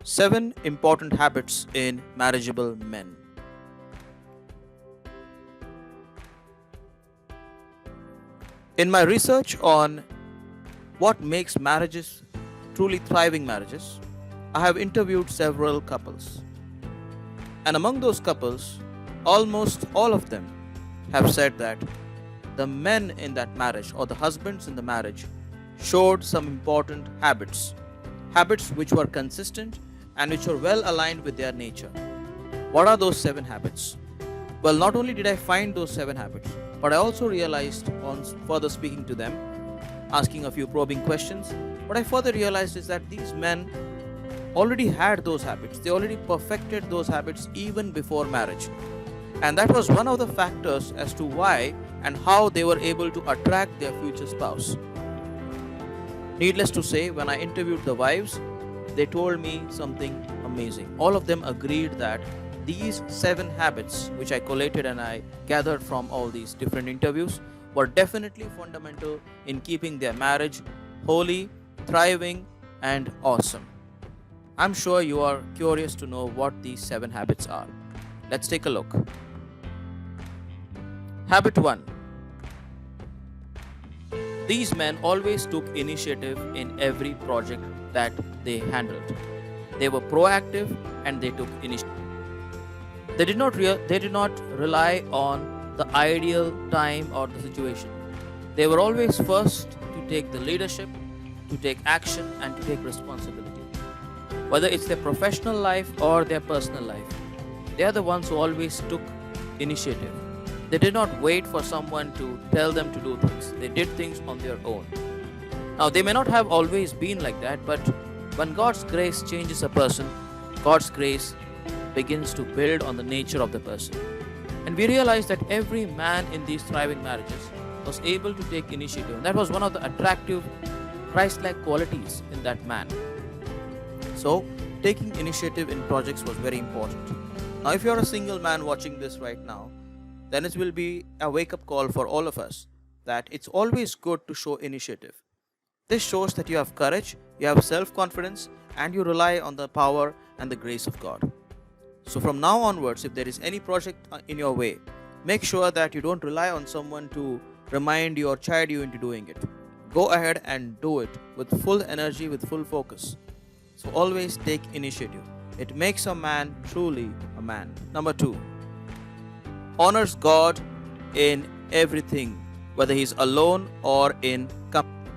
7 important habits in marriageable men. In my research on what makes marriages truly thriving marriages, I have interviewed several couples. And among those couples, almost all of them have said that the men in that marriage or the husbands in the marriage showed some important habits. Habits which were consistent and which were well aligned with their nature. What are those 7 habits? Well, not only did I find those 7 habits, but I also realized on further speaking to them, asking a few probing questions, what I further realized is that these men already had those habits. They already perfected those habits even before marriage. And that was one of the factors as to why and how they were able to attract their future spouse. Needless to say, when I interviewed the wives, they told me something amazing. All of them agreed that these 7 habits, which I collated and I gathered from all these different interviews, were definitely fundamental in keeping their marriage holy, thriving, and awesome. I'm sure you are curious to know what these 7 habits are. Let's take a look. Habit 1. These men always took initiative in every project that they handled. They were proactive and they took initiative. They did not rely on the ideal time or the situation. They were always first to take the leadership, to take action, and to take responsibility. Whether it's their professional life or their personal life, they are the ones who always took initiative. They did not wait for someone to tell them to do things. They did things on their own. Now, they may not have always been like that, but when God's grace changes a person, God's grace begins to build on the nature of the person. And we realize that every man in these thriving marriages was able to take initiative. And that was one of the attractive Christ-like qualities in that man. So, taking initiative in projects was very important. Now, if you're a single man watching this right now, then it will be a wake-up call for all of us that it's always good to show initiative. This shows that you have courage, you have self-confidence, and you rely on the power and the grace of God. So from now onwards, if there is any project in your way, make sure that you don't rely on someone to remind you or chide you into doing it. Go ahead and do it with full energy, with full focus. So always take initiative. It makes a man truly a man. Number 2. Honors God in everything, whether he's alone or in company.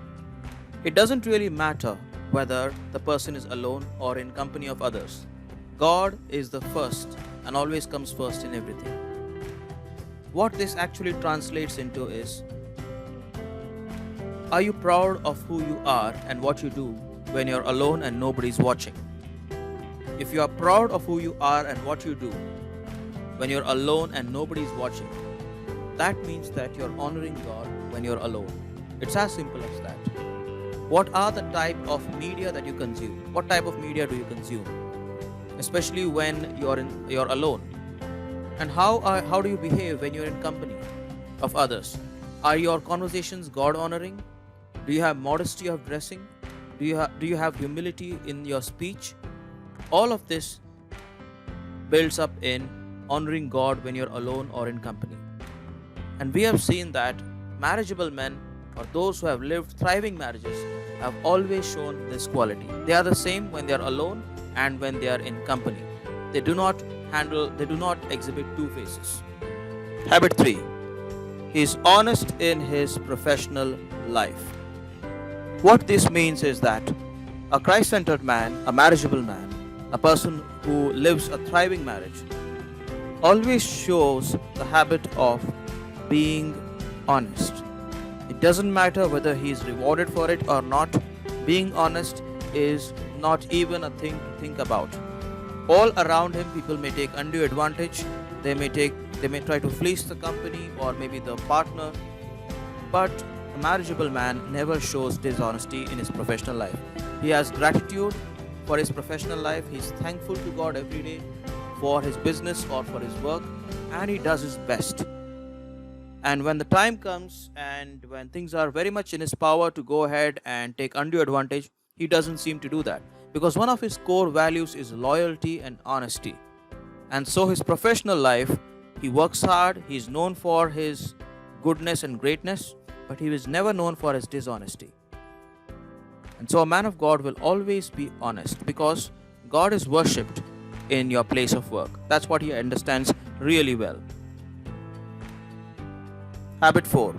It doesn't really matter whether the person is alone or in company of others. God is the first and always comes first in everything. What this actually translates into is, are you proud of who you are and what you do when you're alone and nobody's watching? If you are proud of who you are and what you do when you're alone and nobody's watching, that means that you're honoring God when you're alone. It's as simple as that. What are the type of media that you consume? What type of media do you consume? Especially when you're alone. And how do you behave when you're in company of others? Are your conversations God honoring? Do you have modesty of dressing? Do you have humility in your speech? All of this builds up in honoring God when you're alone or in company. And we have seen that marriageable men or those who have lived thriving marriages have always shown this quality. They are the same when they are alone and when they are in company. They do not exhibit two faces. Habit 3. He is honest in his professional life. What this means is that a Christ-centered man, a marriageable man, a person who lives a thriving marriage, always shows the habit of being honest. It doesn't matter whether he is rewarded for it or not. Being honest is not even a thing to think about. All around him, people may take undue advantage. They may try to fleece the company or maybe the partner. But a marriageable man never shows dishonesty in his professional life. He has gratitude for his professional life. He's thankful to God every day for his business or for his work, and he does his best. And when the time comes and when things are very much in his power to go ahead and take undue advantage, He doesn't seem to do that because one of his core values is loyalty and honesty. And so, his professional life, he works hard, he is known for his goodness and greatness, but he is never known for his dishonesty. And so, a man of God will always be honest because God is worshipped in your place of work. That's what he understands really well. Habit 4.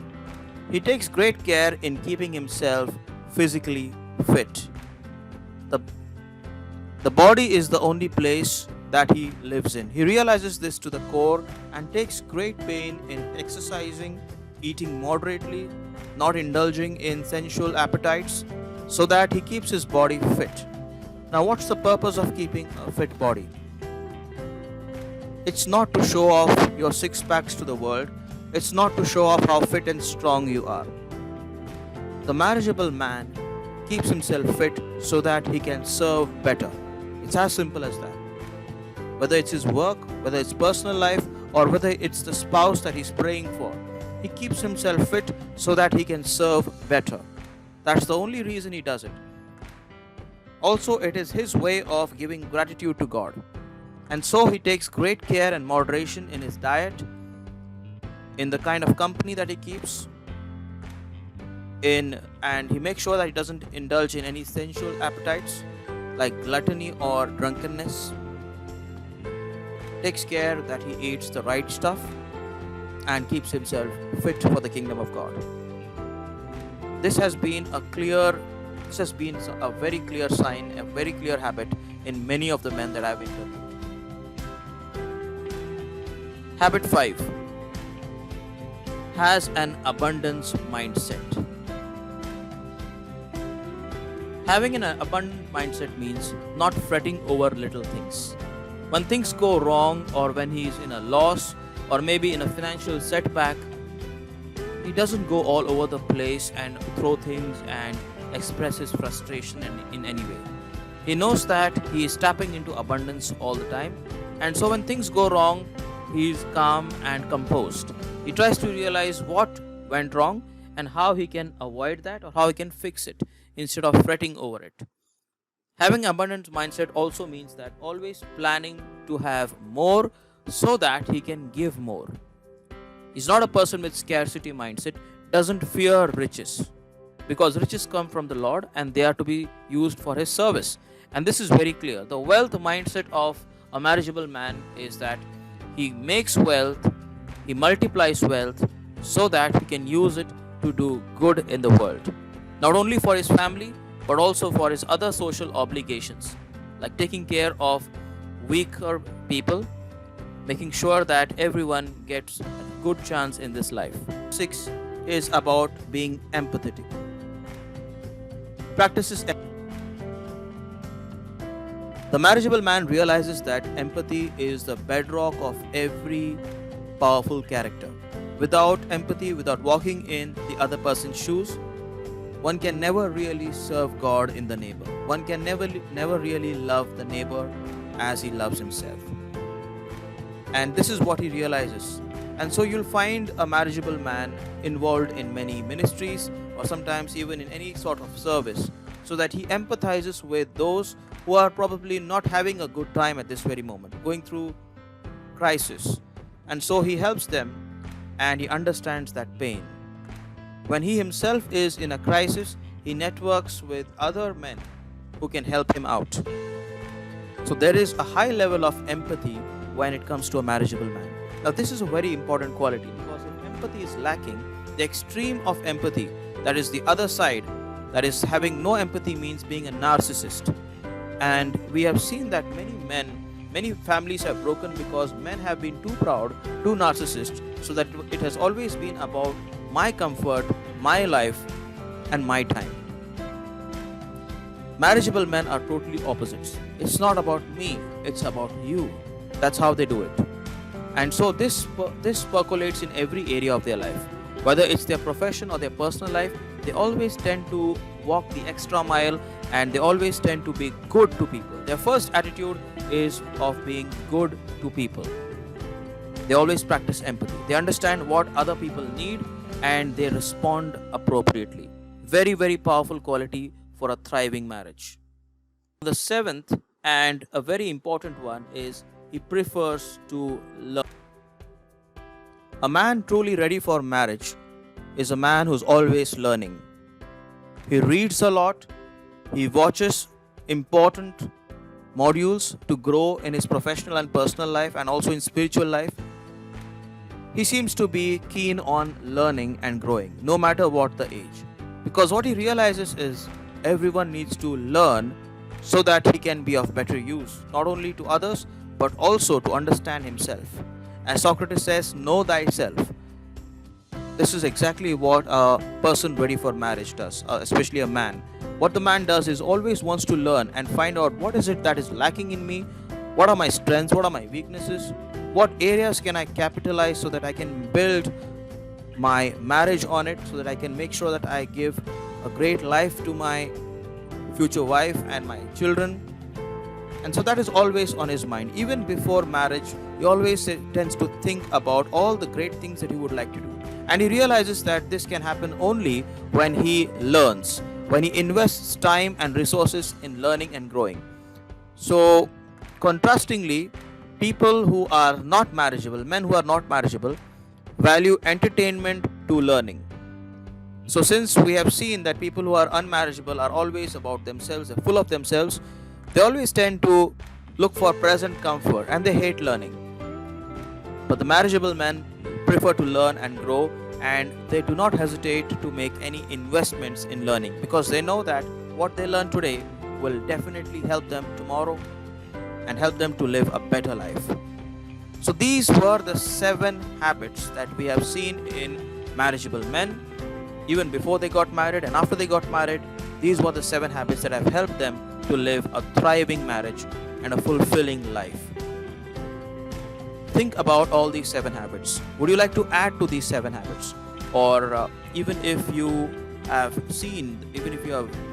He takes great care in keeping himself physically fit. The, the body is the only place that he lives in. He realizes this to the core and takes great pain in exercising, eating moderately, not indulging in sensual appetites, so that he keeps his body fit. Now, what's the purpose of keeping a fit body? It's not to show off your six packs to the world. It's not to show off how fit and strong you are. The marriageable man keeps himself fit so that he can serve better. It's as simple as that. Whether it's his work, whether it's personal life, or whether it's the spouse that he's praying for, he keeps himself fit so that he can serve better. That's the only reason he does it. Also, it is his way of giving gratitude to God. And so he takes great care and moderation in his diet, in the kind of company that he keeps, and he makes sure that he doesn't indulge in any sensual appetites like gluttony or drunkenness. Takes care that he eats the right stuff and keeps himself fit for the kingdom of God. This has been a very clear sign, a very clear habit in many of the men that I've interviewed. Habit 5. Has an abundance mindset. Having an abundant mindset means not fretting over little things. When things go wrong, or when he is in a loss, or maybe in a financial setback, he doesn't go all over the place and throw things and express his frustration in any way. He knows that he is tapping into abundance all the time, and so when things go wrong, he is calm and composed. He tries to realize what went wrong and how he can avoid that or how he can fix it instead of fretting over it. Having abundant mindset also means that always planning to have more so that he can give more. He's not a person with scarcity mindset, doesn't fear riches, because riches come from the Lord and they are to be used for his service. And this is very clear. The wealth mindset of a marriageable man is that he makes wealth, he multiplies wealth so that he can use it to do good in the world. Not only for his family, but also for his other social obligations, like taking care of weaker people, making sure that everyone gets a good chance in this life. 6 is about being empathetic. Practices. The marriageable man realizes that empathy is the bedrock of every powerful character. Without empathy, without walking in the other person's shoes, one can never really serve God in the neighbor. One can never really love the neighbor as he loves himself. And this is what he realizes. And so you'll find a marriageable man involved in many ministries or sometimes even in any sort of service, so that he empathizes with those who are probably not having a good time at this very moment, going through crisis. And so he helps them and he understands that pain. When he himself is in a crisis, he networks with other men who can help him out. So there is a high level of empathy when it comes to a marriageable man. Now this is a very important quality, because if empathy is lacking, the extreme of empathy, that is the other side, that is having no empathy, means being a narcissist. And we have seen that many families have broken because men have been too proud, too narcissist, so that it has always been about my comfort, my life, and my time. Marriageable men are totally opposites. It's not about me, it's about you. That's how they do it. And so this percolates in every area of their life. Whether it's their profession or their personal life, they always tend to walk the extra mile and they always tend to be good to people. Their first attitude is of being good to people. They always practice empathy. They understand what other people need and they respond appropriately. Very, very powerful quality for a thriving marriage. The seventh and a very important one is he prefers to learn. A man truly ready for marriage is a man who's always learning. He reads a lot, he watches important modules to grow in his professional and personal life and also in spiritual life. He seems to be keen on learning and growing, no matter what the age. Because what he realizes is everyone needs to learn so that he can be of better use, not only to others, but also to understand himself. As Socrates says, know thyself. This is exactly what a person ready for marriage does, especially a man. What the man does is always wants to learn and find out what is it that is lacking in me, what are my strengths, what are my weaknesses, what areas can I capitalize so that I can build my marriage on it, so that I can make sure that I give a great life to my future wife and my children. And so that is always on his mind. Even before marriage, he always tends to think about all the great things that he would like to do. And he realizes that this can happen only when he learns, when he invests time and resources in learning and growing. So, contrastingly, people who are not marriageable, men who are not marriageable, value entertainment to learning. So, since we have seen that people who are unmarriageable are always about themselves, they're full of themselves, they always tend to look for present comfort and they hate learning. But the marriageable men prefer to learn and grow, and they do not hesitate to make any investments in learning because they know that what they learn today will definitely help them tomorrow and help them to live a better life. So these were the 7 habits that we have seen in marriageable men. Even before they got married and after they got married, these were the 7 habits that have helped them to live a thriving marriage and a fulfilling life. Think about all these 7 habits. Would you like to add to these 7 habits? Or even if you have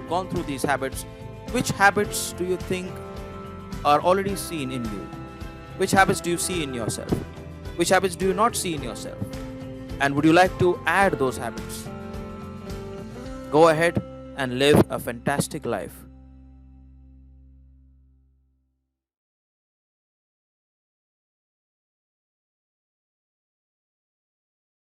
gone through these habits, which habits do you think are already seen in you? Which habits do you see in yourself? Which habits do you not see in yourself? And would you like to add those habits? Go ahead and live a fantastic life.